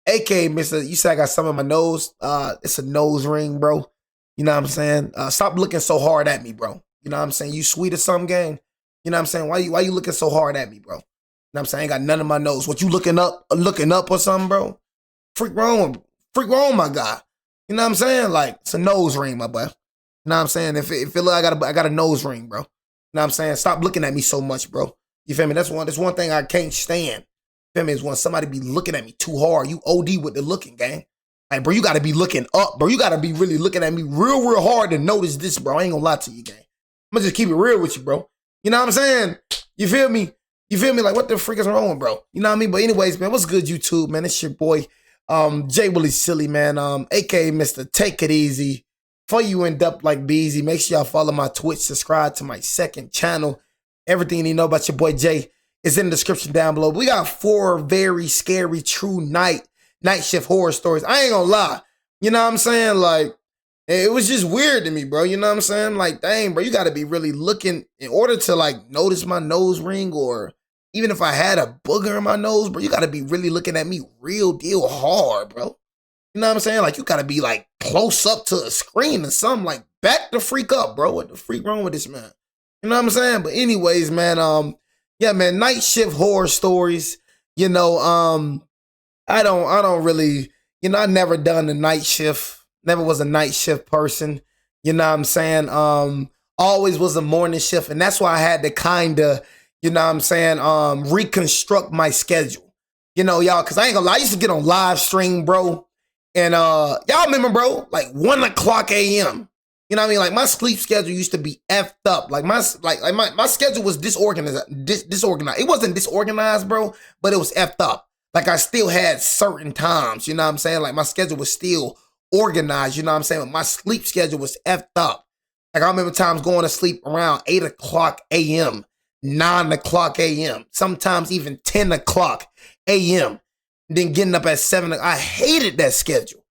AK Mr. You said I got some in my nose. It's a nose ring, bro. You know what I'm saying? Stop looking so hard at me, bro. You know what I'm saying? You sweet or something, gang? You know what I'm saying? Why you looking so hard at me, bro? You know what I'm saying? I ain't got none in my nose. What you looking up or something, bro? Freak wrong, my guy. You know what I'm saying? Like, it's a nose ring, my boy. You know what I'm saying? If it look, I got a nose ring, bro. You know what I'm saying? Stop looking at me so much, bro. You feel me? That's one thing I can't stand. You feel me? Is when somebody be looking at me too hard. You OD with the looking, gang. Like, bro, you gotta be looking up, bro. You gotta be really looking at me real hard to notice this, bro. I ain't gonna lie to you, gang. I'm gonna just keep it real with you, bro. You know what I'm saying? You feel me? Like, what the freak is wrong with, bro? You know what I mean? But anyways, man, what's good, YouTube, man? It's your boy, Jay Willie Silly, man. AKA Mr. Take It Easy. Before you end up like Beezy, make sure y'all follow my Twitch, subscribe to my second channel. Everything you know about your boy Jay is in the description down below. We got 4 very scary true night shift horror stories. I ain't gonna lie. You know what I'm saying? Like, it was just weird to me, bro. You know what I'm saying? Like, dang, bro, you gotta be really looking in order to like notice my nose ring, or even if I had a booger in my nose, bro, you gotta be really looking at me real deal hard, bro. You know what I'm saying? Like, you gotta be like close up to a screen or something. Like, back the freak up, bro. What the freak wrong with this man? You know what I'm saying? But anyways, man, yeah, man, night shift horror stories. You know, I don't really, you know, I never done a night shift. Never was a night shift person. You know what I'm saying? Always was a morning shift. And that's why I had to kind of, you know what I'm saying, reconstruct my schedule. You know, y'all, because I ain't gonna lie, I used to get on live stream, bro. And y'all remember, bro, like 1 o'clock a.m. You know what I mean? Like, my sleep schedule used to be effed up. Like, my schedule was disorganized. It wasn't disorganized, bro, but it was effed up. Like, I still had certain times, you know what I'm saying? Like, my schedule was still organized, you know what I'm saying? But my sleep schedule was effed up. Like, I remember times going to sleep around 8 o'clock a.m., 9 o'clock a.m., sometimes even 10 o'clock a.m., then getting up at 7. I hated that schedule.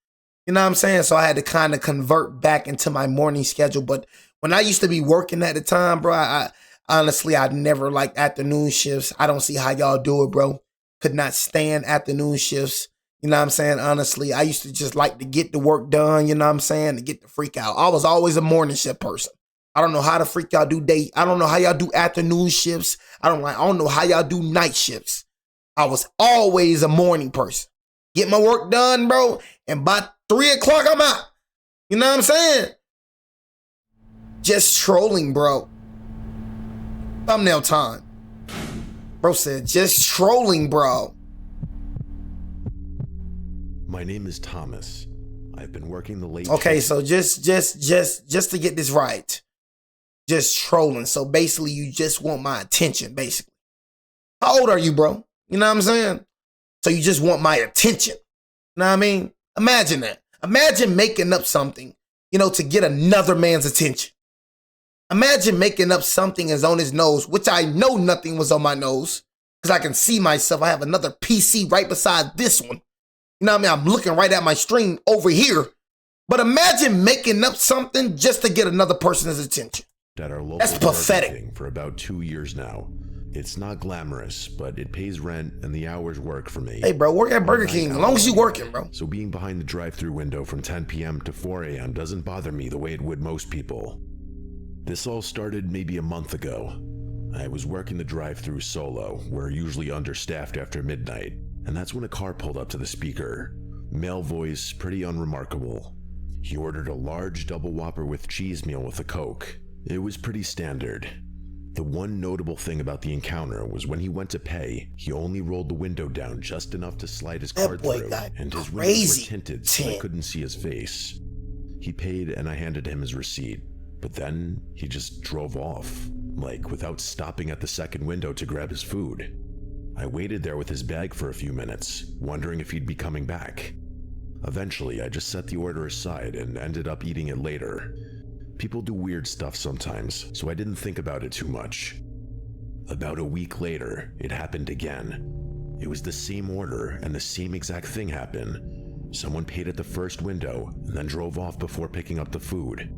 You know what I'm saying? So I had to kind of convert back into my morning schedule. But when I used to be working at the time, bro, I honestly, I never liked afternoon shifts. I don't see how y'all do it, bro. Could not stand afternoon shifts. You know what I'm saying? Honestly, I used to just like to get the work done, you know what I'm saying, to get the freak out. I was always a morning shift person. I don't know how the freak y'all do day. I don't know how y'all do afternoon shifts. I don't know how y'all do night shifts. I was always a morning person. Get my work done, bro, and by 3 o'clock, I'm out. You know what I'm saying? Just trolling, bro. Thumbnail time. Bro said, just trolling, bro. My name is Thomas. I've been working the late. Okay, so just to get this right. Just trolling. So basically, you just want my attention, basically. How old are you, bro? You know what I'm saying? So you just want my attention. You know what I mean? Imagine that. Imagine making up something, you know, to get another man's attention. Imagine making up something is on his nose, which I know nothing was on my nose, because I can see myself. I have another PC right beside this one. You know what I mean? I'm looking right at my stream over here. But imagine making up something just to get another person's attention. At our local That's pathetic. For about 2 years now. It's not glamorous, but it pays rent and the hours work for me. Hey, bro, work at Burger King as long as you working, bro. So being behind the drive-thru window from 10 p.m. to 4 a.m. doesn't bother me the way it would most people. This all started maybe a month ago. I was working the drive-thru solo. We're usually understaffed after midnight, and that's when a car pulled up to the speaker. Male voice, pretty unremarkable. He ordered a large double Whopper with cheese meal with a Coke. It was pretty standard. The one notable thing about the encounter was when he went to pay, he only rolled the window down just enough to slide his card through, and his windows were tinted so I couldn't see his face. He paid and I handed him his receipt, but then he just drove off, like without stopping at the second window to grab his food. I waited there with his bag for a few minutes, wondering if he'd be coming back. Eventually, I just set the order aside and ended up eating it later. People do weird stuff sometimes, so I didn't think about it too much. About a week later, it happened again. It was the same order and the same exact thing happened. Someone paid at the first window and then drove off before picking up the food.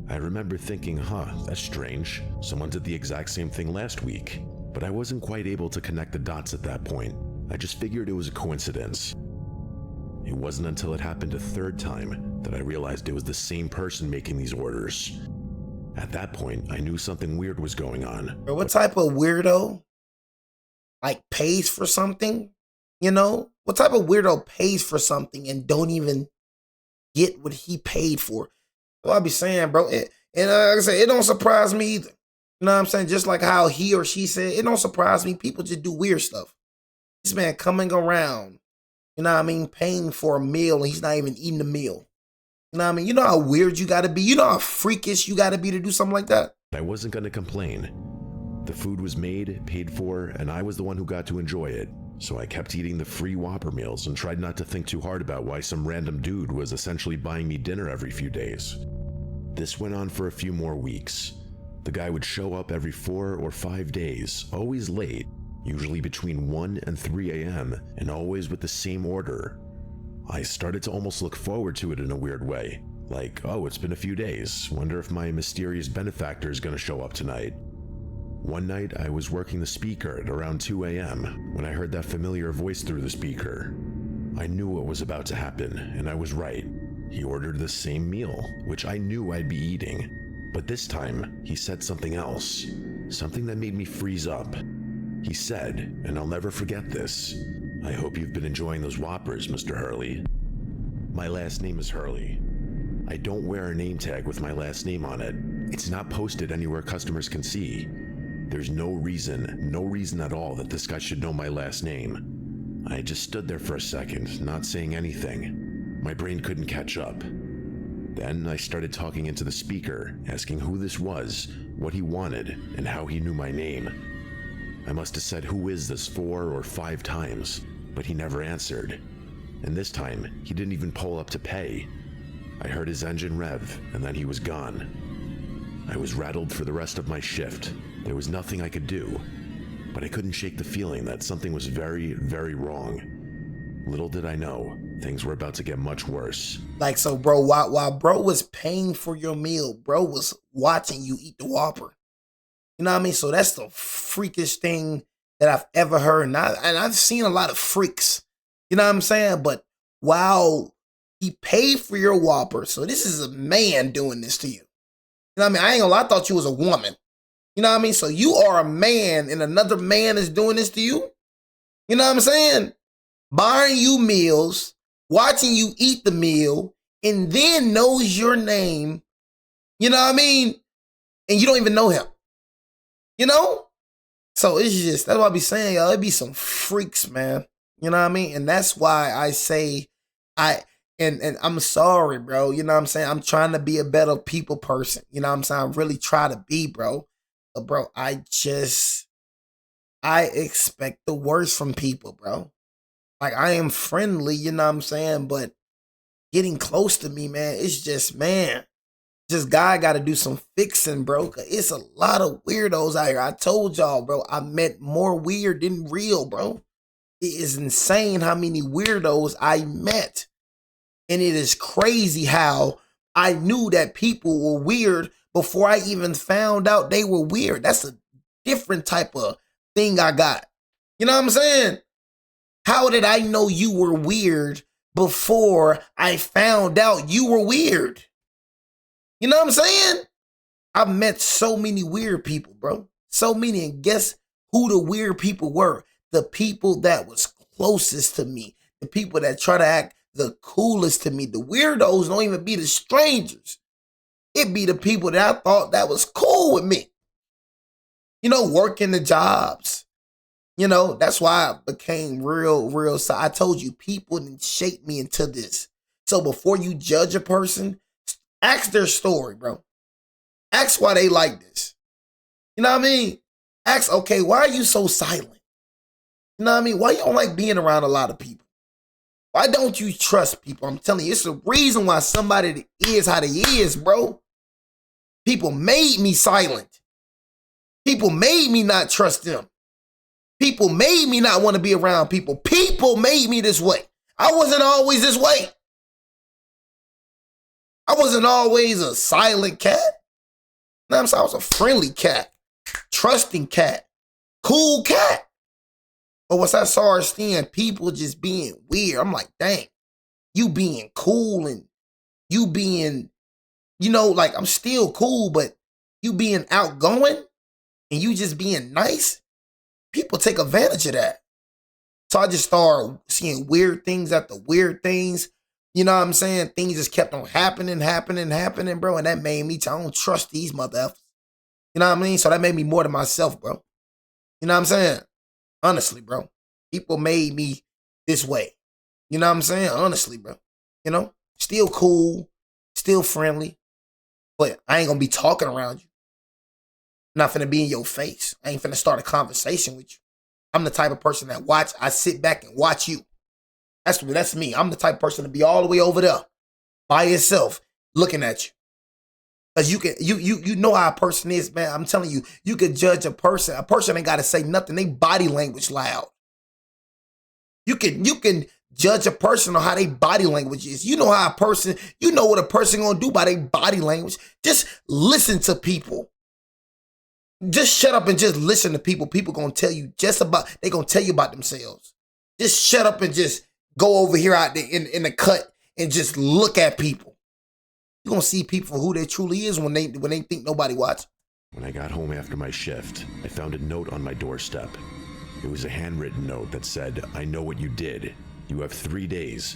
I remember thinking, that's strange. Someone did the exact same thing last week. But I wasn't quite able to connect the dots at that point. I just figured it was a coincidence. It wasn't until it happened a third time that I realized it was the same person making these orders. At that point, I knew something weird was going on. Bro, what type of weirdo like pays for something? You know? What type of weirdo pays for something and don't even get what he paid for? So I be saying, bro, like I said, it don't surprise me either. You know what I'm saying? Just like how he or she said, it don't surprise me. People just do weird stuff. This man coming around, you know what I mean, paying for a meal and he's not even eating the meal. You know what I mean? You know how weird you gotta be? You know how freakish you gotta be to do something like that? I wasn't gonna complain. The food was made, paid for, and I was the one who got to enjoy it. So I kept eating the free Whopper meals and tried not to think too hard about why some random dude was essentially buying me dinner every few days. This went on for a few more weeks. The guy would show up every 4 or 5 days, always late, usually between 1 and 3 a.m., and always with the same order. I started to almost look forward to it in a weird way. Like, oh, it's been a few days. Wonder if my mysterious benefactor is gonna show up tonight. One night, I was working the speaker at around 2 a.m. when I heard that familiar voice through the speaker. I knew what was about to happen, and I was right. He ordered the same meal, which I knew I'd be eating. But this time, he said something else. Something that made me freeze up. He said, and I'll never forget this, "I hope you've been enjoying those Whoppers, Mr. Hurley." My last name is Hurley. I don't wear a name tag with my last name on it. It's not posted anywhere customers can see. There's no reason at all that this guy should know my last name. I just stood there for a second, not saying anything. My brain couldn't catch up. Then I started talking into the speaker, asking who this was, what he wanted, and how he knew my name. I must have said "who is this" 4 or 5 times, but he never answered. And this time, he didn't even pull up to pay. I heard his engine rev, and then he was gone. I was rattled for the rest of my shift. There was nothing I could do, but I couldn't shake the feeling that something was very, very wrong. Little did I know, things were about to get much worse. Like, so bro, while bro was paying for your meal, bro was watching you eat the Whopper. You know what I mean? So that's the freakish thing that I've ever heard. And I've seen a lot of freaks. You know what I'm saying? But wow, he paid for your Whopper. So this is a man doing this to you. You know what I mean? I ain't gonna lie, I thought you was a woman. You know what I mean? So you are a man and another man is doing this to you? You know what I'm saying? Buying you meals, watching you eat the meal, and then knows your name. You know what I mean? And you don't even know him. You know? So it's just, that's what I be saying, y'all. It be some freaks, man. You know what I mean? And that's why I say, and I'm sorry, bro. You know what I'm saying? I'm trying to be a better people person. You know what I'm saying? I really try to be, bro. But bro, I expect the worst from people, bro. Like, I am friendly, you know what I'm saying? But getting close to me, man, it's just, man, just God got to do some fixing, bro. 'Cause it's a lot of weirdos out here. I told y'all, bro, I met more weird than real, bro. It is insane how many weirdos I met. And it is crazy how I knew that people were weird before I even found out they were weird. That's a different type of thing I got. You know what I'm saying? How did I know you were weird before I found out you were weird? You know what I'm saying? I've met so many weird people, bro. So many. And guess who the weird people were? The people that was closest to me. The people that try to act the coolest to me. The weirdos don't even be the strangers. It be the people that I thought that was cool with me. You know, working the jobs. You know, that's why I became real. So I told you, people didn't shape me into this. So before you judge a person, ask their story, bro. Ask why they like this. You know what I mean? Ask, okay, why are you so silent? You know what I mean? Why you don't like being around a lot of people? Why don't you trust people? I'm telling you, it's the reason why somebody is how they is, bro. People made me silent. People made me not trust them. People made me not want to be around people. People made me this way. I wasn't always this way. I wasn't always a silent cat. You know what I'm saying? I was a friendly cat, trusting cat, cool cat. But once I saw her seeing people just being weird, I'm like, dang. you being cool and you being, like I'm still cool, but you being outgoing and you just being nice, people take advantage of that. So I just started seeing weird things after weird things. You know what I'm saying? Things just kept on happening, bro. And that made me, I don't trust these motherfuckers. You know what I mean? So that made me more to myself, bro. You know what I'm saying? Honestly, bro. People made me this way. You know what I'm saying? Honestly, bro. Still cool, still friendly, but I ain't gonna be talking around you. I'm not finna be in your face. I ain't finna start a conversation with you. I'm the type of person that I sit back and watch you. That's me. I'm the type of person to be all the way over there by yourself looking at you. Cause you know how a person is, man. I'm telling you, you could judge a person. A person ain't gotta say nothing. They body language loud. You can judge a person on how they body language is. You know what a person gonna do by their body language. Just listen to people. Just shut up and just listen to people. People gonna tell you they gonna tell you about themselves. Just shut up and just go over here out there in the cut and just look at people. You're gonna see people for who they truly is when they think nobody watch. When I got home after my shift, I found a note on my doorstep. It was a handwritten note that said, "I know what you did. You have 3 days."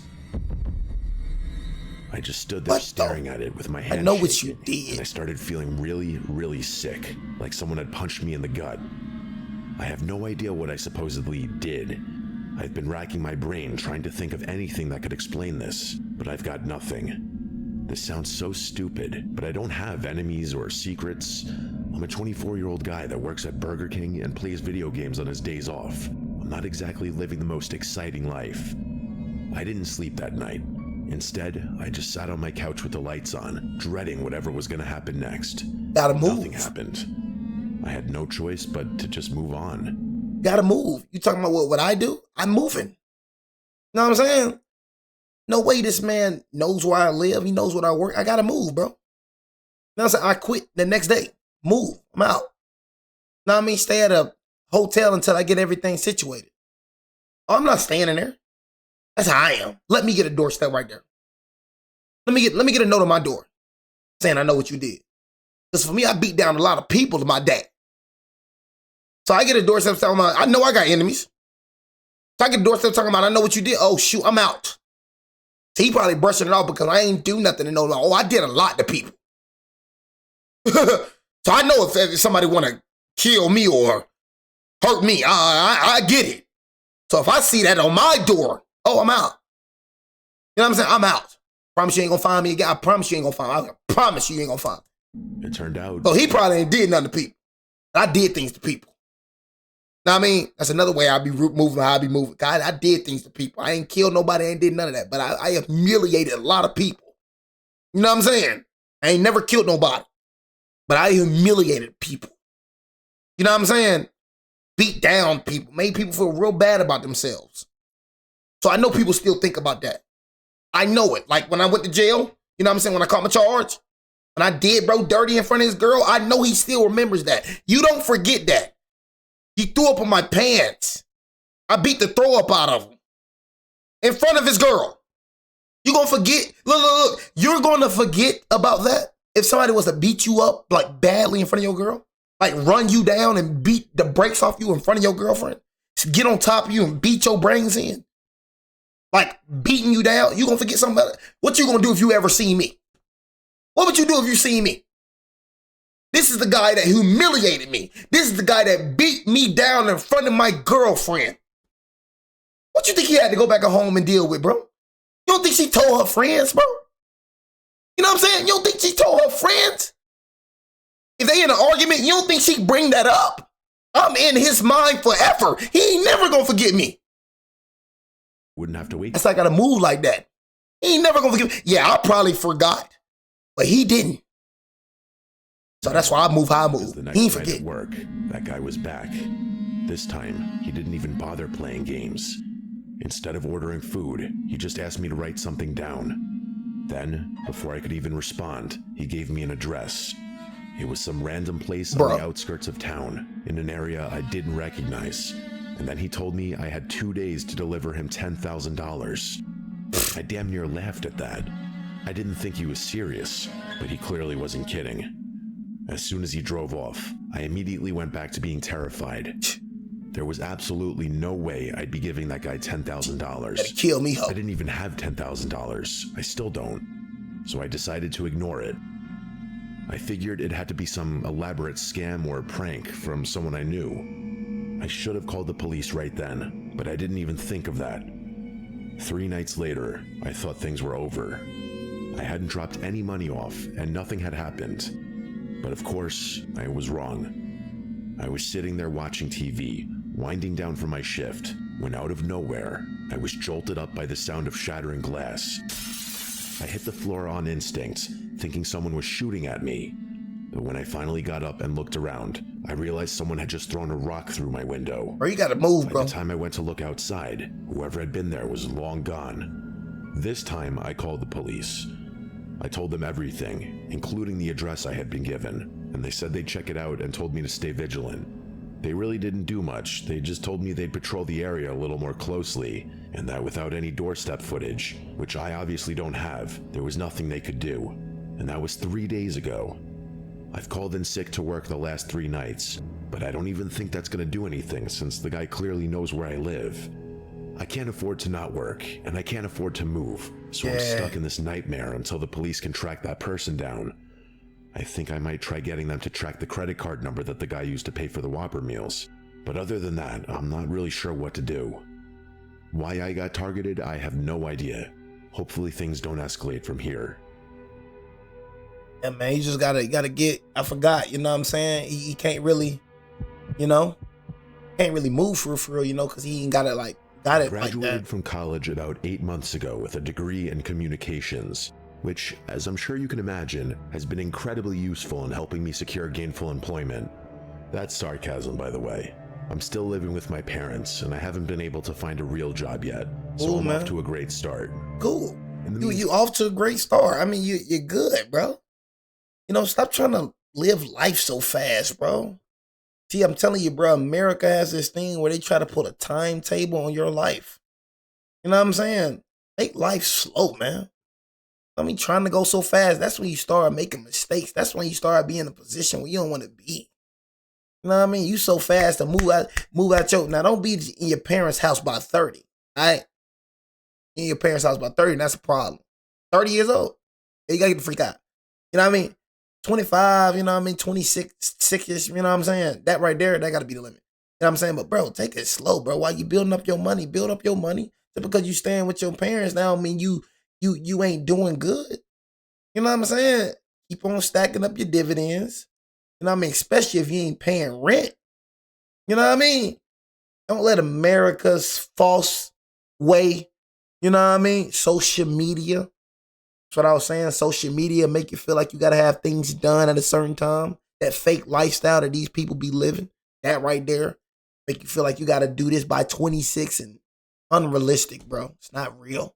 I just stood there staring at it with my hands I know shaking, what you did. and I started feeling really, really sick, like someone had punched me in the gut. I have no idea what I supposedly did. I've been racking my brain trying to think of anything that could explain this, but I've got nothing. This sounds so stupid, but I don't have enemies or secrets. I'm a 24-year-old guy that works at Burger King and plays video games on his days off. I'm not exactly living the most exciting life. I didn't sleep that night. Instead, I just sat on my couch with the lights on, dreading whatever was going to happen next. Gotta move. Nothing happened. I had no choice but to just move on. Gotta move. You talking about what I do? I'm moving. You know what I'm saying? No way this man knows where I live. He knows what I work. I gotta move, bro. You know what I'm saying? I quit the next day. Move. I'm out. Know what I mean? Stay at a hotel until I get everything situated. Oh, I'm not staying in there. That's how I am. Let me get a doorstep right there. Let me get a note on my door saying I know what you did. Because for me, I beat down a lot of people to my day. So I get a doorstep talking about, I know I got enemies. So I get a doorstep talking about, I know what you did. Oh, shoot, I'm out. So he probably brushing it off because I ain't do nothing to know. Oh, I did a lot to people. So I know if somebody want to kill me or hurt me, I get it. So if I see that on my door, oh, I'm out. You know what I'm saying? I'm out. Promise you ain't gonna find me again. I promise you ain't gonna find me. I promise you ain't gonna find me. It turned out. So he probably ain't did nothing to people. I did things to people. Know what I mean? That's another way I be moving how I be moving. God, I did things to people. I ain't killed nobody. I ain't did none of that. But I humiliated a lot of people. You know what I'm saying? I ain't never killed nobody. But I humiliated people. You know what I'm saying? Beat down people. Made people feel real bad about themselves. So I know people still think about that. I know it. Like when I went to jail, you know what I'm saying? When I caught my charge, when I did bro dirty in front of his girl, I know he still remembers that. You don't forget that. He threw up on my pants. I beat the throw up out of him. In front of his girl. You gonna forget? Look. You're gonna forget about that? If somebody was to beat you up like badly in front of your girl? Like run you down and beat the brakes off you in front of your girlfriend? Get on top of you and beat your brains in? Like beating you down? You gonna forget something about it? What you gonna do if you ever see me? What would you do if you see me? This is the guy that humiliated me. This is the guy that beat me down in front of my girlfriend. What you think he had to go back home and deal with, bro? You don't think she told her friends, bro? You know what I'm saying? You don't think she told her friends? If they in an argument, you don't think she bring that up? I'm in his mind forever. He ain't never gonna forget me. Wouldn't have to wait. That's why I gotta move like that. He ain't never gonna forget me. Yeah, I probably forgot, but he didn't. So that's why I move how I move. The He ain't next night at forget. work, that guy was back. This time, he didn't even bother playing games. Instead of ordering food, he just asked me to write something down. Then, before I could even respond, he gave me an address. It was some random place on the outskirts of town, in an area I didn't recognize. And then he told me I had 2 days to deliver him $10,000. I damn near laughed at that. I didn't think he was serious, but he clearly wasn't kidding. As soon as he drove off, I immediately went back to being terrified. There was absolutely no way I'd be giving that guy $10,000. Better kill me, ho. I didn't even have $10,000. I still don't. So I decided to ignore it. I figured it had to be some elaborate scam or prank from someone I knew. I should have called the police right then, but I didn't even think of that. 3 nights later, I thought things were over. I hadn't dropped any money off, and nothing had happened. But of course, I was wrong. I was sitting there watching TV, winding down from my shift, when out of nowhere, I was jolted up by the sound of shattering glass. I hit the floor on instinct, thinking someone was shooting at me. But when I finally got up and looked around, I realized someone had just thrown a rock through my window. Bro, you gotta move, bro. By the time I went to look outside, whoever had been there was long gone. This time, I called the police. I told them everything, including the address I had been given, and they said they'd check it out and told me to stay vigilant. They really didn't do much. They just told me they'd patrol the area a little more closely, and that without any doorstep footage, which I obviously don't have, there was nothing they could do. And that was 3 days ago. I've called in sick to work the last 3 nights, but I don't even think that's gonna do anything since the guy clearly knows where I live. I can't afford to not work, and I can't afford to move, so I'm stuck in this nightmare until the police can track that person down. I think I might try getting them to track the credit card number that the guy used to pay for the Whopper meals, but other than that, I'm not really sure what to do. Why I got targeted, I have no idea. Hopefully things don't escalate from here. Yeah, man, you just gotta get, I forgot, you know what I'm saying? He can't really, you know, can't really move for real, you know, because he ain't got it like, got it like that. Graduated from college about 8 months ago with a degree in communications, which, as I'm sure you can imagine, has been incredibly useful in helping me secure gainful employment. That's sarcasm, by the way. I'm still living with my parents, and I haven't been able to find a real job yet, so I'm off to a great start. Cool. You off to a great start. I mean, you're good, bro. You know, stop trying to live life so fast, bro. See, I'm telling you, bro, America has this thing where they try to put a timetable on your life. You know what I'm saying? Make life slow, man. I mean, trying to go so fast, that's when you start making mistakes. That's when you start being in a position where you don't want to be. You know what I mean? You so fast to move out your, now don't be in your parents' house by 30, all right? In your parents' house by 30, that's a problem. 30 years old, you gotta get the freak out. You know what I mean? 25, you know what I mean? 26, 6-ish, you know what I'm saying? That right there, that gotta be the limit. You know what I'm saying? But bro, take it slow, bro. While you building up your money, build up your money. Just because you staying with your parents now, I mean, you ain't doing good. You know what I'm saying? Keep on stacking up your dividends. You know what I mean? Especially if you ain't paying rent. You know what I mean? Don't let America's false way, you know what I mean? Social media. That's what I was saying. Social media make you feel like you got to have things done at a certain time. That fake lifestyle that these people be living, that right there, make you feel like you got to do this by 26 and unrealistic, bro. It's not real.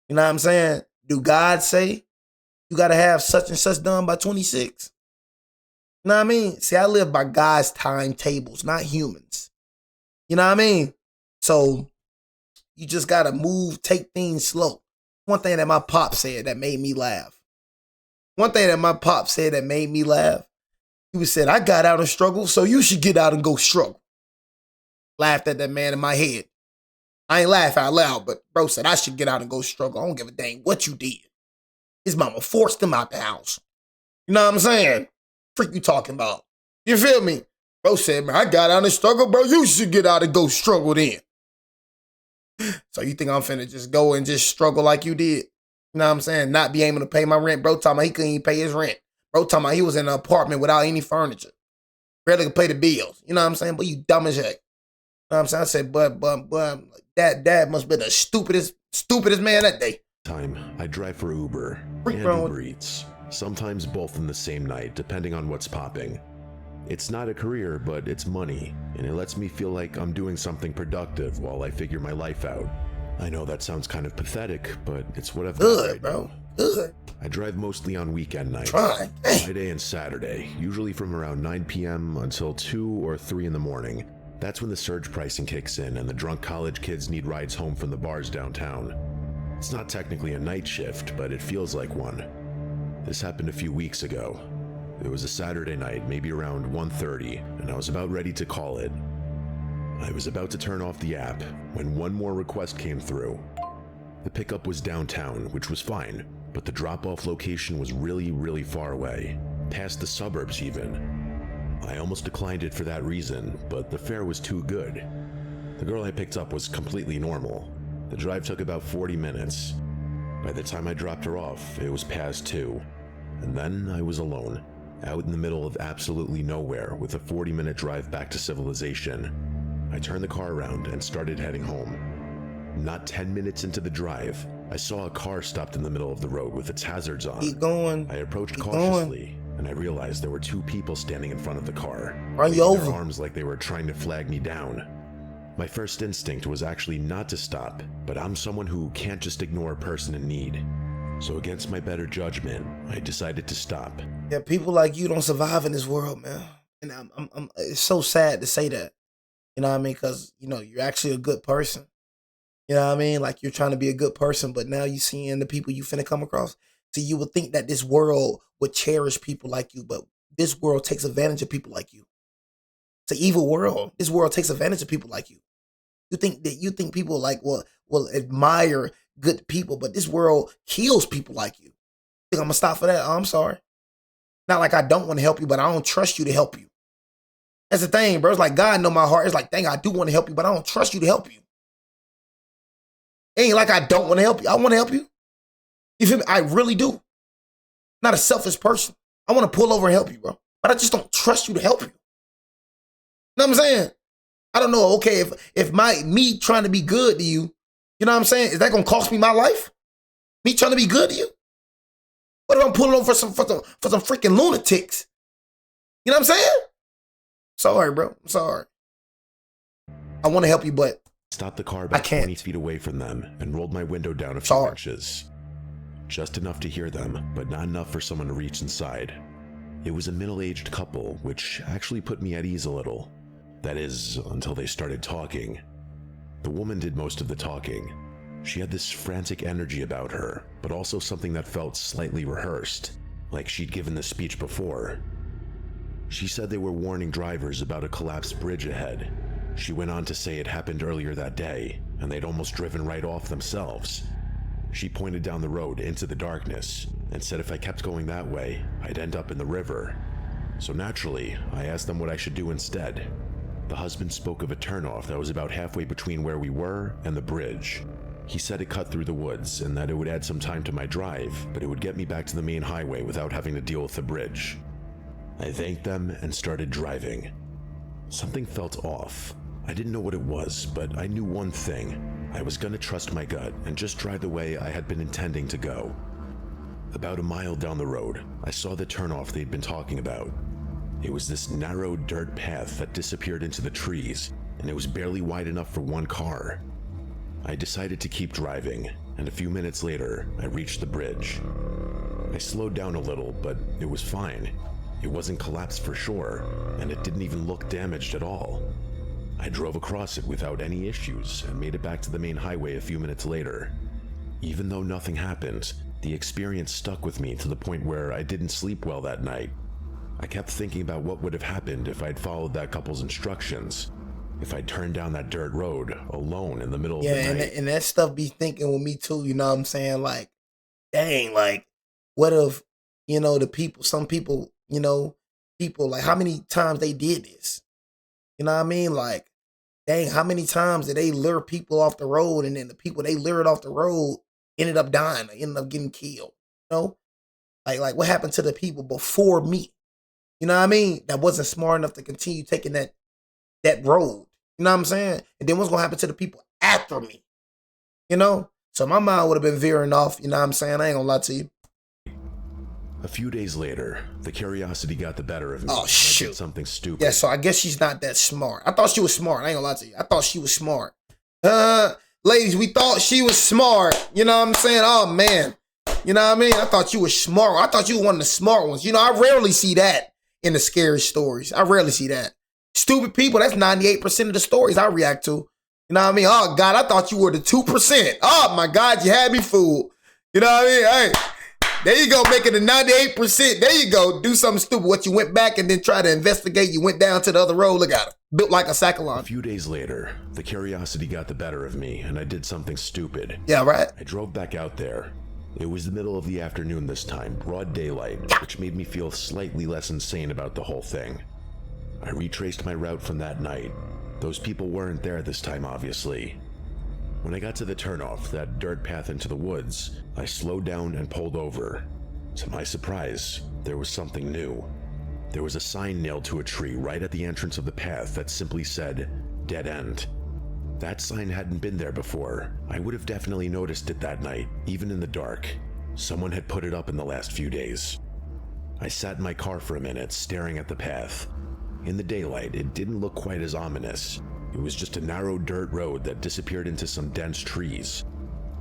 You know what I'm saying? Do God say you got to have such and such done by 26? You know what I mean? See, I live by God's timetables, not humans. You know what I mean? So you just got to move, take things slow. One thing that my pop said that made me laugh. He said, I got out and struggled, so you should get out and go struggle. Laughed at that man in my head. I ain't laugh out loud, but bro said I should get out and go struggle. I don't give a dang what you did. His mama forced him out the house. You know what I'm saying? Freak you talking about? You feel me? Bro said, man, I got out and struggle, bro. You should get out and go struggle then. So you think I'm finna just go and just struggle like you did? You know what I'm saying? Not be able to pay my rent. Bro talking about he couldn't even pay his rent. Bro talking about he was in an apartment without any furniture. Barely could pay the bills. You know what I'm saying? But you dumb as heck. You know what I'm saying? I said, but dad must be the stupidest man that day. Time, I drive for Uber and Uber Eats. Sometimes both in the same night, depending on what's popping. It's not a career, but it's money, and it lets me feel like I'm doing something productive while I figure my life out. I know that sounds kind of pathetic, but it's what I've got right now. Good. I drive mostly on weekend nights, Friday and Saturday, usually from around 9 p.m. until 2 or 3 in the morning. That's when the surge pricing kicks in and the drunk college kids need rides home from the bars downtown. It's not technically a night shift, but it feels like one. This happened a few weeks ago. It was a Saturday night, maybe around 1:30, and I was about ready to call it. I was about to turn off the app when one more request came through. The pickup was downtown, which was fine, but the drop-off location was really far away, past the suburbs even. I almost declined it for that reason, but the fare was too good. The girl I picked up was completely normal. The drive took about 40 minutes. By the time I dropped her off, it was past 2. And then I was alone, out in the middle of absolutely nowhere with a 40-minute drive back to civilization. I turned the car around and started heading home. Not 10 minutes into the drive, I saw a car stopped in the middle of the road with its hazards on. Keep going. I approached cautiously, and I realized there were 2 people standing in front of the car. Run you over. Their arms like they were trying to flag me down. My first instinct was actually not to stop, but I'm someone who can't just ignore a person in need. So against my better judgment, I decided to stop. Yeah, people like you don't survive in this world, man. And I'm it's so sad to say that. You know what I mean? Because, you know, you're actually a good person. You know what I mean? Like, you're trying to be a good person, but now you seeing the people you finna come across. So you would think that this world would cherish people like you, but this world takes advantage of people like you. It's an evil world. This world takes advantage of people like you. You think people like will admire good people, but this world kills people like you. Think I'm gonna stop for that? Oh, I'm sorry. Not like I don't want to help you, but I don't trust you to help you. That's the thing, bro. It's like God know my heart. It's like, dang, I do want to help you, but I don't trust you to help you. It ain't like I don't want to help you. I want to help you. You feel me? I really do. Not a selfish person. I want to pull over and help you, bro. But I just don't trust you to help you. You know what I'm saying? I don't know, okay, if me trying to be good to you, you know what I'm saying? Is that gonna cost me my life? Me trying to be good to you? What if I'm pulling over for some freaking lunatics? You know what I'm saying? Sorry, bro. I'm sorry. I want to help you, but stopped the car about 20 feet away from them and rolled my window down a few inches. Just enough to hear them, but not enough for someone to reach inside. It was a middle-aged couple, which actually put me at ease a little. That is, until they started talking. The woman did most of the talking. She had this frantic energy about her, but also something that felt slightly rehearsed, like she'd given the speech before. She said they were warning drivers about a collapsed bridge ahead. She went on to say it happened earlier that day, and they'd almost driven right off themselves. She pointed down the road into the darkness, and said if I kept going that way, I'd end up in the river. So naturally, I asked them what I should do instead. The husband spoke of a turnoff that was about halfway between where we were and the bridge. He said it cut through the woods and that it would add some time to my drive, but it would get me back to the main highway without having to deal with the bridge. I thanked them and started driving. Something felt off. I didn't know what it was, but I knew one thing. I was gonna trust my gut and just drive the way I had been intending to go. About a mile down the road, I saw the turnoff they'd been talking about. It was this narrow dirt path that disappeared into the trees, and it was barely wide enough for one car. I decided to keep driving, and a few minutes later, I reached the bridge. I slowed down a little, but it was fine. It wasn't collapsed for sure, and it didn't even look damaged at all. I drove across it without any issues and made it back to the main highway a few minutes later. Even though nothing happened, the experience stuck with me to the point where I didn't sleep well that night. I kept thinking about what would have happened if I'd followed that couple's instructions. If I'd turned down that dirt road alone in the middle of the night. Yeah, and that stuff be thinking with me too, you know what I'm saying? Like, dang, like, what if, you know, some people, you know, like how many times they did this? You know what I mean? Like, dang, how many times did they lure people off the road, and then the people they lured off the road ended up dying, or ended up getting killed? You know? Like what happened to the people before me? You know what I mean? That wasn't smart enough to continue taking that road. You know what I'm saying? And then what's gonna happen to the people after me? You know? So my mind would have been veering off, you know what I'm saying? I ain't gonna lie to you. A few days later, the curiosity got the better of me. Oh, shoot. I did something stupid. Yeah, so I guess she's not that smart. I thought she was smart. I ain't gonna lie to you. I thought she was smart. Ladies, we thought she was smart. You know what I'm saying? Oh, man. You know what I mean? I thought you were smart. I thought you were one of the smart ones. You know, I rarely see that in the scary stories. I rarely see that. Stupid people, that's 98% of the stories I react to. You know what I mean? Oh, God, I thought you were the 2%. Oh, my God, you had me fooled. You know what I mean? Hey, there you go, making the 98%. There you go. Do something stupid. What, you went back and then try to investigate? You went down to the other road. Look at it. Built like a sack of laundry. A few days later, the curiosity got the better of me, and I did something stupid. Yeah, right. I drove back out there. It was the middle of the afternoon this time, broad daylight, which made me feel slightly less insane about the whole thing. I retraced my route from that night. Those people weren't there this time, obviously. When I got to the turnoff, that dirt path into the woods, I slowed down and pulled over. To my surprise, there was something new. There was a sign nailed to a tree right at the entrance of the path that simply said, "Dead End." That sign hadn't been there before. I would have definitely noticed it that night, even in the dark. Someone had put it up in the last few days. I sat in my car for a minute, staring at the path. In the daylight, it didn't look quite as ominous. It was just a narrow dirt road that disappeared into some dense trees.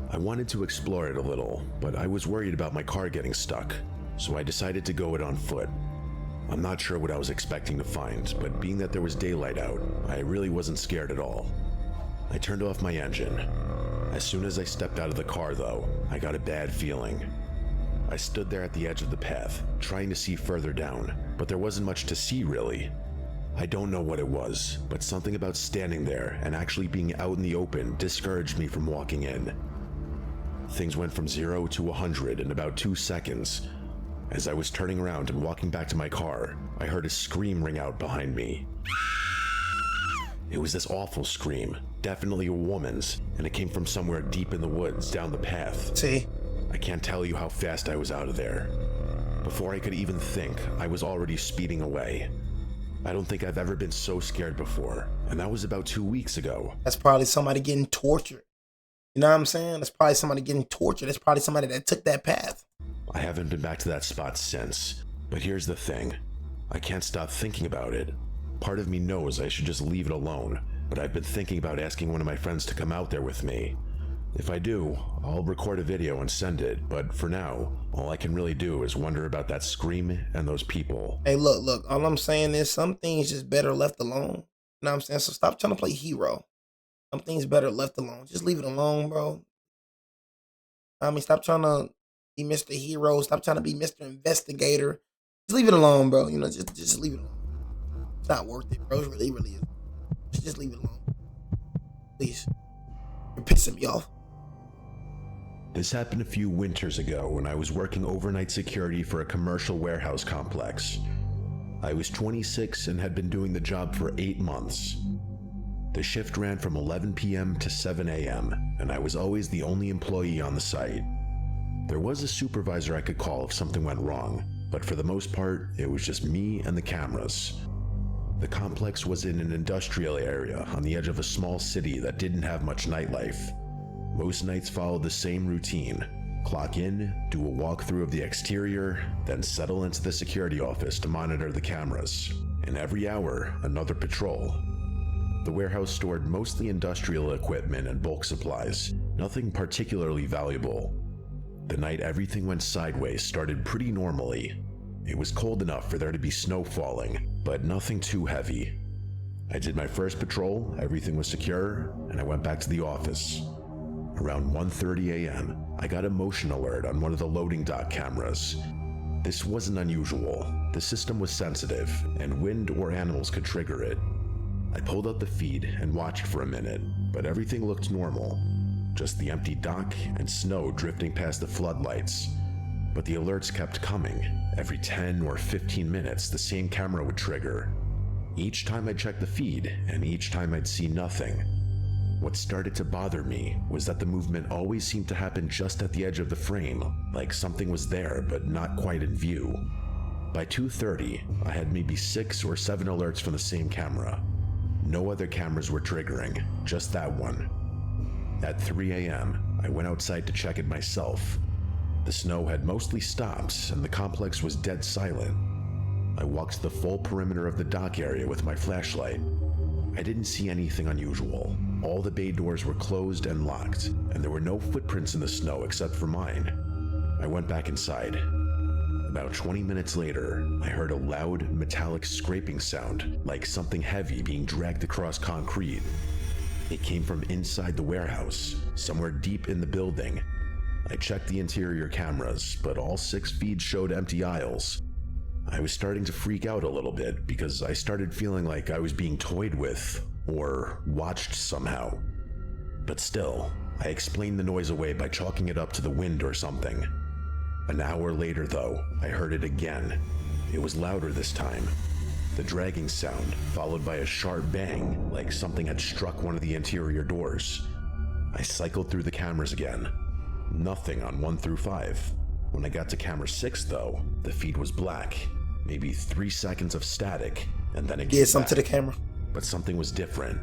I wanted to explore it a little, but I was worried about my car getting stuck, so I decided to go it on foot. I'm not sure what I was expecting to find, but being that there was daylight out, I really wasn't scared at all. I turned off my engine. As soon as I stepped out of the car, though, I got a bad feeling. I stood there at the edge of the path, trying to see further down, but there wasn't much to see, really. I don't know what it was, but something about standing there and actually being out in the open discouraged me from walking in. Things went from 0 to 100 in about 2 seconds. As I was turning around and walking back to my car, I heard a scream ring out behind me. It was this awful scream, definitely a woman's, and it came from somewhere deep in the woods down the path. See? I can't tell you how fast I was out of there. Before I could even think, I was already speeding away. I don't think I've ever been so scared before, and that was about 2 weeks ago. That's probably somebody getting tortured. You know what I'm saying? That's probably somebody getting tortured. That's probably somebody that took that path. I haven't been back to that spot since, but here's the thing. I can't stop thinking about it. Part of me knows I should just leave it alone, but I've been thinking about asking one of my friends to come out there with me. If I do, I'll record a video and send it, but for now, all I can really do is wonder about that scream and those people. Hey, look, all I'm saying is some things just better left alone. You know what I'm saying? So stop trying to play hero. Some things better left alone. Just leave it alone, bro. I mean, stop trying to be Mr. Hero. Stop trying to be Mr. Investigator. Just leave it alone, bro. You know, just leave it alone. It's not worth it, bro. It really is. Just leave it alone. Please. You're pissing me off. This happened a few winters ago when I was working overnight security for a commercial warehouse complex. I was 26 and had been doing the job for 8 months. The shift ran from 11 p.m. to 7 a.m., and I was always the only employee on the site. There was a supervisor I could call if something went wrong, but for the most part, it was just me and the cameras. The complex was in an industrial area on the edge of a small city that didn't have much nightlife. Most nights followed the same routine. Clock in, do a walkthrough of the exterior, then settle into the security office to monitor the cameras. And every hour, another patrol. The warehouse stored mostly industrial equipment and bulk supplies, nothing particularly valuable. The night everything went sideways started pretty normally. It was cold enough for there to be snow falling, but nothing too heavy. I did my first patrol, everything was secure, and I went back to the office. Around 1:30 a.m., I got a motion alert on one of the loading dock cameras. This wasn't unusual. The system was sensitive, and wind or animals could trigger it. I pulled out the feed and watched for a minute, but everything looked normal. Just the empty dock and snow drifting past the floodlights. But the alerts kept coming. Every 10 or 15 minutes, the same camera would trigger. Each time I'd check the feed, and each time I'd see nothing. What started to bother me was that the movement always seemed to happen just at the edge of the frame, like something was there but not quite in view. By 2:30, I had maybe 6 or 7 alerts from the same camera. No other cameras were triggering, just that one. At 3 a.m., I went outside to check it myself. The snow had mostly stopped and the complex was dead silent. I walked the full perimeter of the dock area with my flashlight. I didn't see anything unusual. All the bay doors were closed and locked, and there were no footprints in the snow except for mine. I went back inside. About 20 minutes later, I heard a loud, metallic scraping sound, like something heavy being dragged across concrete. It came from inside the warehouse, somewhere deep in the building. I checked the interior cameras, but all 6 feeds showed empty aisles. I was starting to freak out a little bit because I started feeling like I was being toyed with or watched somehow. But still, I explained the noise away by chalking it up to the wind or something. An hour later, though, I heard it again. It was louder this time. The dragging sound, followed by a sharp bang, like something had struck one of the interior doors. I cycled through the cameras again. Nothing on 1 through 5. When I got to camera 6, though, the feed was black. Maybe 3 seconds of static, and then it came something back. to the camera. But something was different.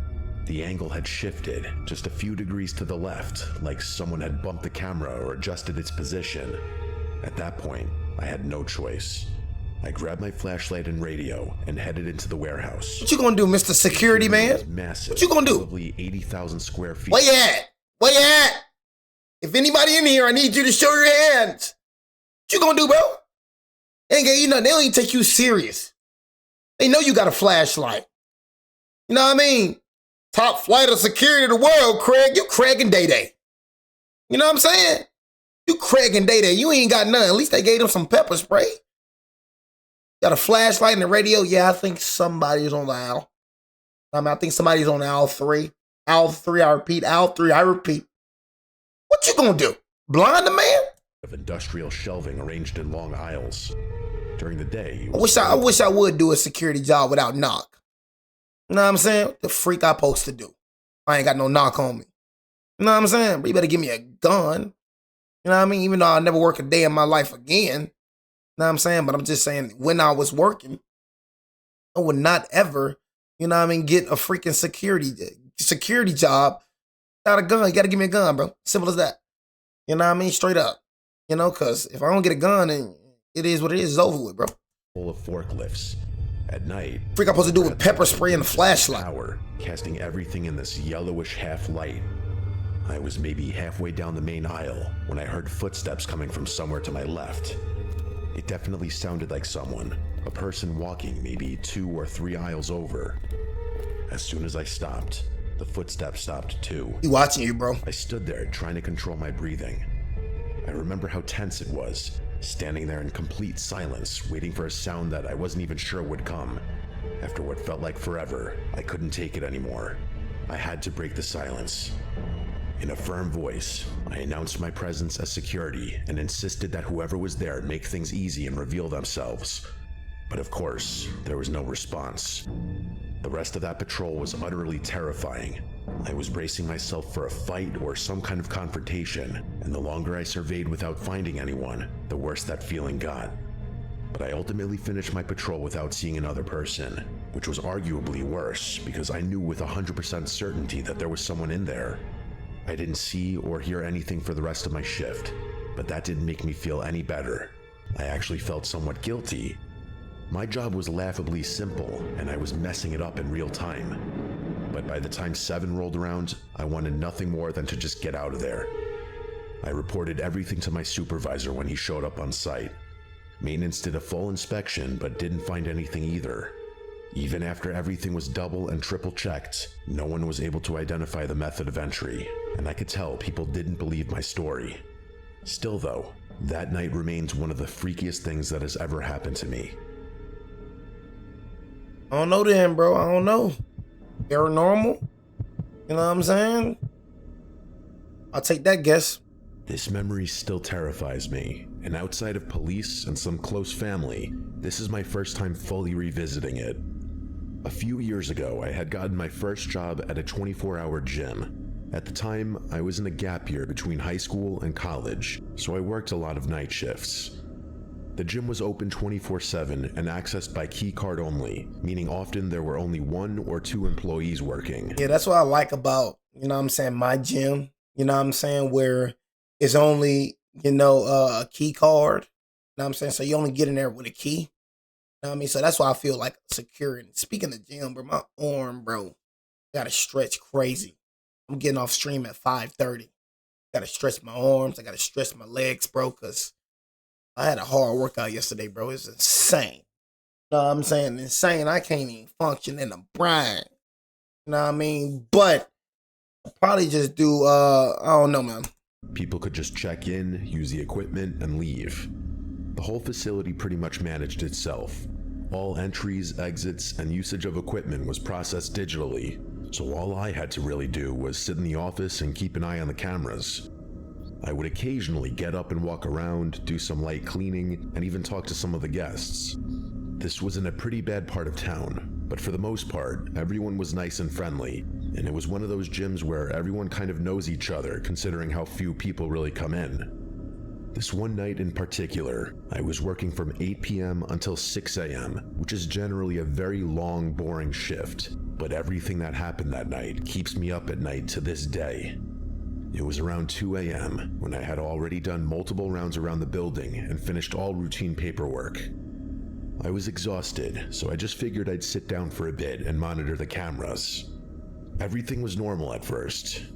The angle had shifted just a few degrees to the left, like someone had bumped the camera or adjusted its position. At that point, I had no choice. I grabbed my flashlight and radio and headed into the warehouse. What you gonna do, Mr. Security Man? It was massive. What you gonna do? Probably 80,000 square feet. Where you at? Where you at? If anybody in here, I need you to show your hands. What you gonna do, bro? They ain't gonna you nothing. They don't even take you serious. They know you got a flashlight. You know what I mean? Top flight of security of the world, Craig. You Craig and Day-Day. You know what I'm saying? You Craig and Day-Day. You ain't got none. At least they gave them some pepper spray. Got a flashlight and the radio. Yeah, I think somebody's on the aisle. I think somebody's on aisle 3. Aisle 3, I repeat. Aisle 3, I repeat. What you gonna do? Blind the man? Of industrial shelving arranged in long aisles. During the day, I wish I would do a security job without knock. You know what I'm saying? The freak I supposed to do. I ain't got no knock on me. You know what I'm saying? But you better give me a gun. You know what I mean? Even though I'll never work a day in my life again. You know what I'm saying? But I'm just saying, when I was working, I would not ever, you know what I mean, get a freaking security job without a gun. You got to give me a gun, bro. Simple as that. You know what I mean? Straight up. You know, because if I don't get a gun, then it is what it is. It's over with, bro. Full of forklifts. At night, Freak I'm supposed to do with pepper spray and a flashlight. Power, casting everything in this yellowish half light. I was maybe halfway down the main aisle when I heard footsteps coming from somewhere to my left. It definitely sounded like someone, a person walking maybe 2 or 3 aisles over. As soon as I stopped, the footsteps stopped too. He watching you, bro. I stood there trying to control my breathing. I remember how tense it was, standing there in complete silence, waiting for a sound that I wasn't even sure would come. After what felt like forever, I couldn't take it anymore. I had to break the silence. In a firm voice, I announced my presence as security and insisted that whoever was there make things easy and reveal themselves. But of course, there was no response. The rest of that patrol was utterly terrifying. I was bracing myself for a fight or some kind of confrontation, and the longer I surveyed without finding anyone, the worse that feeling got. But I ultimately finished my patrol without seeing another person, which was arguably worse because I knew with 100% certainty that there was someone in there. I didn't see or hear anything for the rest of my shift, but that didn't make me feel any better. I actually felt somewhat guilty. My job was laughably simple, and I was messing it up in real time. But by the time 7 rolled around, I wanted nothing more than to just get out of there. I reported everything to my supervisor when he showed up on site. Maintenance did a full inspection, but didn't find anything either. Even after everything was double and triple checked, no one was able to identify the method of entry, and I could tell people didn't believe my story. Still though, that night remains one of the freakiest things that has ever happened to me. I don't know then, bro. I don't know. Paranormal? You know what I'm saying? I'll take that guess. This memory still terrifies me, and outside of police and some close family, this is my first time fully revisiting it. A few years ago, I had gotten my first job at a 24-hour gym. At the time, I was in a gap year between high school and college, so I worked a lot of night shifts. The gym was open 24/7 and accessed by key card only, meaning often there were only 1 or 2 employees working. Yeah, that's what I like about, you know what I'm saying, my gym. You know what I'm saying, where it's only, a key card. You know what I'm saying? So you only get in there with a key. You know what I mean? So that's why I feel like secure. And speaking of gym, bro, my arm, bro, gotta stretch crazy. I'm getting off stream at 5:30. Gotta stretch my arms. I gotta stretch my legs, bro, because I had a hard workout yesterday, bro. It's insane. You know what I'm saying? Insane. I can't even function in the brain. You know what I mean? But Probably just do, I don't know, man. People could just check in, use the equipment, and leave. The whole facility pretty much managed itself. All entries, exits, and usage of equipment was processed digitally, so all I had to really do was sit in the office and keep an eye on the cameras. I would occasionally get up and walk around, do some light cleaning, and even talk to some of the guests. This was in a pretty bad part of town, but for the most part, everyone was nice and friendly, and it was one of those gyms where everyone kind of knows each other considering how few people really come in. This one night in particular, I was working from 8 p.m. until 6 a.m., which is generally a very long, boring shift, but everything that happened that night keeps me up at night to this day. It was around 2 a.m. when I had already done multiple rounds around the building and finished all routine paperwork. I was exhausted, so I just figured I'd sit down for a bit and monitor the cameras. Everything was normal at first.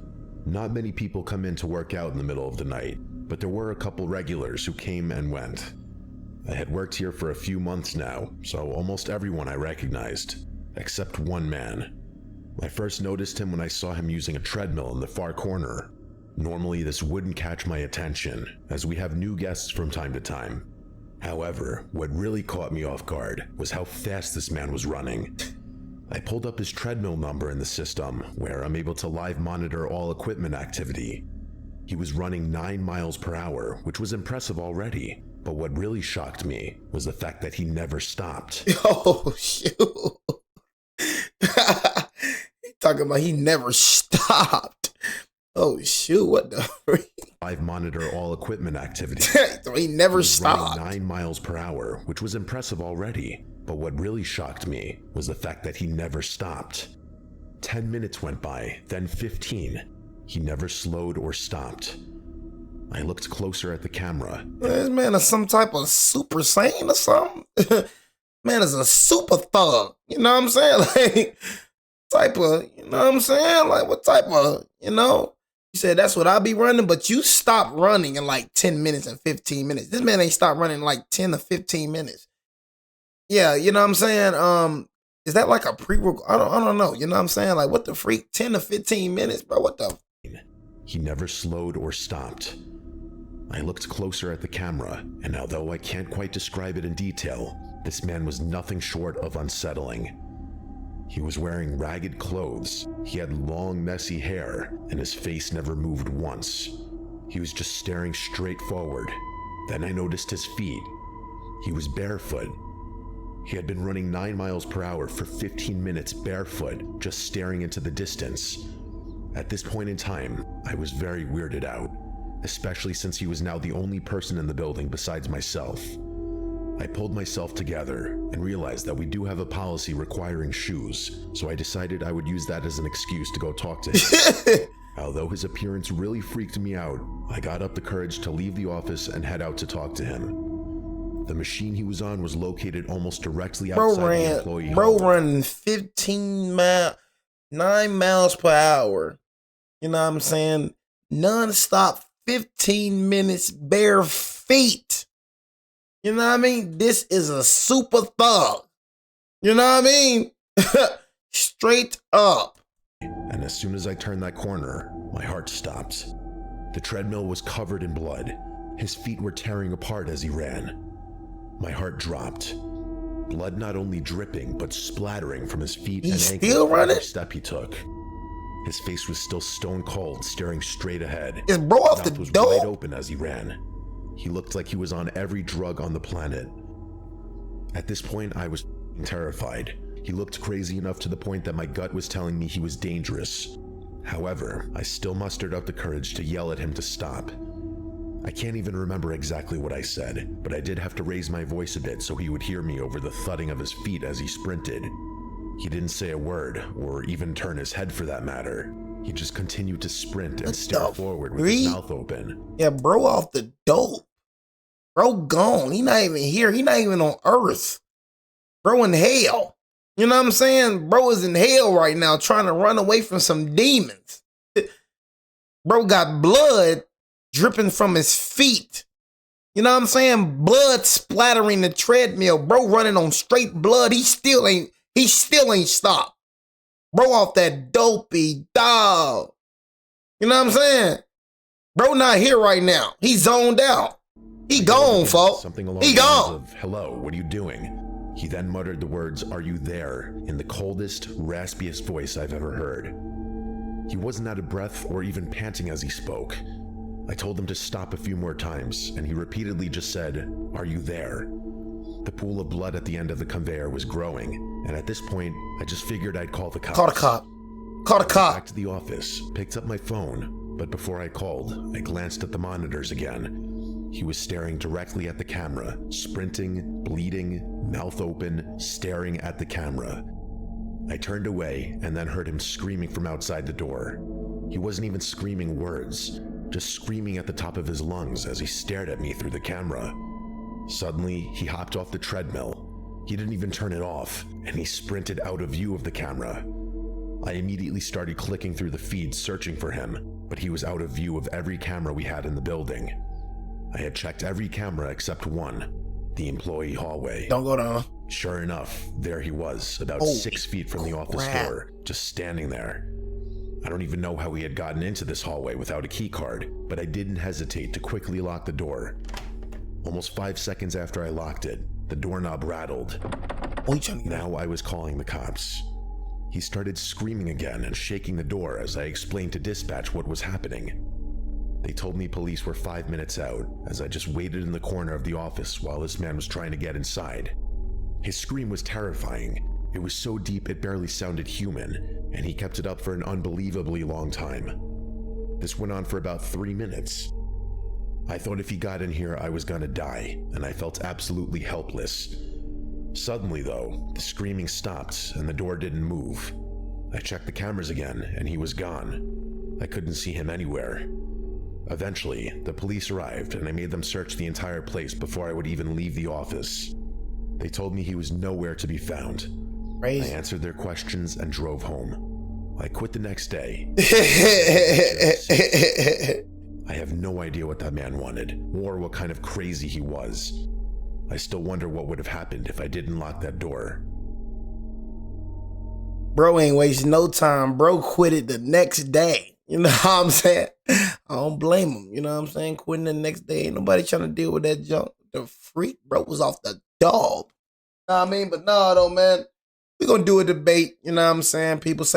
Not many people come in to work out in the middle of the night, but there were a couple regulars who came and went. I had worked here for a few months now, so almost everyone I recognized, except one man. I first noticed him when I saw him using a treadmill in the far corner. Normally this wouldn't catch my attention, as we have new guests from time to time. However, what really caught me off guard was how fast this man was running. I pulled up his treadmill number in the system, where I'm able to live monitor all equipment activity. He was running 9 miles per hour, which was impressive already, but what really shocked me was the fact that he never stopped. Oh, shoot. He talking about he never stopped. Oh, shoot, what the freak? Live monitor all equipment activity. So he never stopped. Running 9 miles per hour, which was impressive already, but what really shocked me was the fact that he never stopped. 10 minutes went by, then 15. He never slowed or stopped. I looked closer at the camera. This man is some type of super saiyan or something. Man is a super thug. You know what I'm saying? Like, type of, you know what I'm saying? Like, what type of, you know? You said that's what I be running, but you stopped running in like 10 minutes and 15 minutes. This man ain't stopped running in like 10 to 15 minutes. Yeah, you know what I'm saying? Is that like a pre-work? I don't know. You know what I'm saying? Like, what the freak? 10 to 15 minutes, bro? What the? He never slowed or stopped. I looked closer at the camera, and although I can't quite describe it in detail, this man was nothing short of unsettling. He was wearing ragged clothes, he had long, messy hair, and his face never moved once. He was just staring straight forward. Then I noticed his feet. He was barefoot. He had been running 9 miles per hour for 15 minutes barefoot, just staring into the distance. At this point in time, I was very weirded out, especially since he was now the only person in the building besides myself. I pulled myself together and realized that we do have a policy requiring shoes, so I decided I would use that as an excuse to go talk to him. Although his appearance really freaked me out, I got up the courage to leave the office and head out to talk to him. The machine he was on was located almost directly outside the employee hall. Bro running 9 miles per hour. You know what I'm saying? Non-stop 15 minutes bare feet. You know what I mean? This is a super thug. You know what I mean? Straight up. And as soon as I turned that corner, my heart stopped. The treadmill was covered in blood. His feet were tearing apart as he ran. My heart dropped. Blood not only dripping, but splattering from his feet and ankles still running? every step he took. His face was still stone cold, staring straight ahead. Is bro off the His mouth was dope? wide open as he ran. He looked like he was on every drug on the planet. At this point, I was terrified. He looked crazy enough to the point that my gut was telling me he was dangerous. However, I still mustered up the courage to yell at him to stop. I can't even remember exactly what I said, but I did have to raise my voice a bit so he would hear me over the thudding of his feet as he sprinted. He didn't say a word, or even turn his head for that matter. He just continued to sprint and stare forward with his mouth open. Yeah, bro off the dope. Bro gone. He not even here. He not even on Earth. Bro in hell. You know what I'm saying? Bro is in hell right now trying to run away from some demons. Bro got blood dripping from his feet. You know what I'm saying? Blood splattering the treadmill. Bro running on straight blood. He still ain't stopped. Bro off that dopey dog. You know what I'm saying? Bro not here right now. He zoned out. He gone, folks. Something along He the lines gone. of, "Hello, what are you doing?" He then muttered the words, "Are you there?" in the coldest, raspiest voice I've ever heard. He wasn't out of breath or even panting as he spoke. I told him to stop a few more times, and he repeatedly just said, "Are you there?" The pool of blood at the end of the conveyor was growing, and at this point, I just figured I'd call the cops. Call the cop. Call the cop. Back to the office, picked up my phone, but before I called, I glanced at the monitors again. He was staring directly at the camera, sprinting, bleeding, mouth open, staring at the camera. I turned away and then heard him screaming from outside the door. He wasn't even screaming words, just screaming at the top of his lungs as he stared at me through the camera. Suddenly, he hopped off the treadmill. He didn't even turn it off, and he sprinted out of view of the camera. I immediately started clicking through the feed searching for him, but he was out of view of every camera we had in the building. I had checked every camera except one, the employee hallway. Don't go down. Sure enough, there he was, about 6 feet from the office door, just standing there. I don't even know how he had gotten into this hallway without a key card, but I didn't hesitate to quickly lock the door. Almost 5 seconds after I locked it, the doorknob rattled. Now I was calling the cops. He started screaming again and shaking the door as I explained to dispatch what was happening. They told me police were 5 minutes out, as I just waited in the corner of the office while this man was trying to get inside. His scream was terrifying. It was so deep it barely sounded human, and he kept it up for an unbelievably long time. This went on for about 3 minutes. I thought if he got in here, I was gonna die, and I felt absolutely helpless. Suddenly, though, the screaming stopped and the door didn't move. I checked the cameras again, and he was gone. I couldn't see him anywhere. Eventually, the police arrived, and I made them search the entire place before I would even leave the office. They told me he was nowhere to be found. Crazy. I answered their questions and drove home. I quit the next day. I have no idea what that man wanted, or what kind of crazy he was. I still wonder what would have happened if I didn't lock that door. Bro ain't wasting no time. Bro quit it the next day. You know what I'm saying? I don't blame him. You know what I'm saying? Quitting the next day. Ain't nobody trying to deal with that junk. The freak, bro, was off the dog. Know what I mean? But no, though, man. We're going to do a debate. You know what I'm saying? People say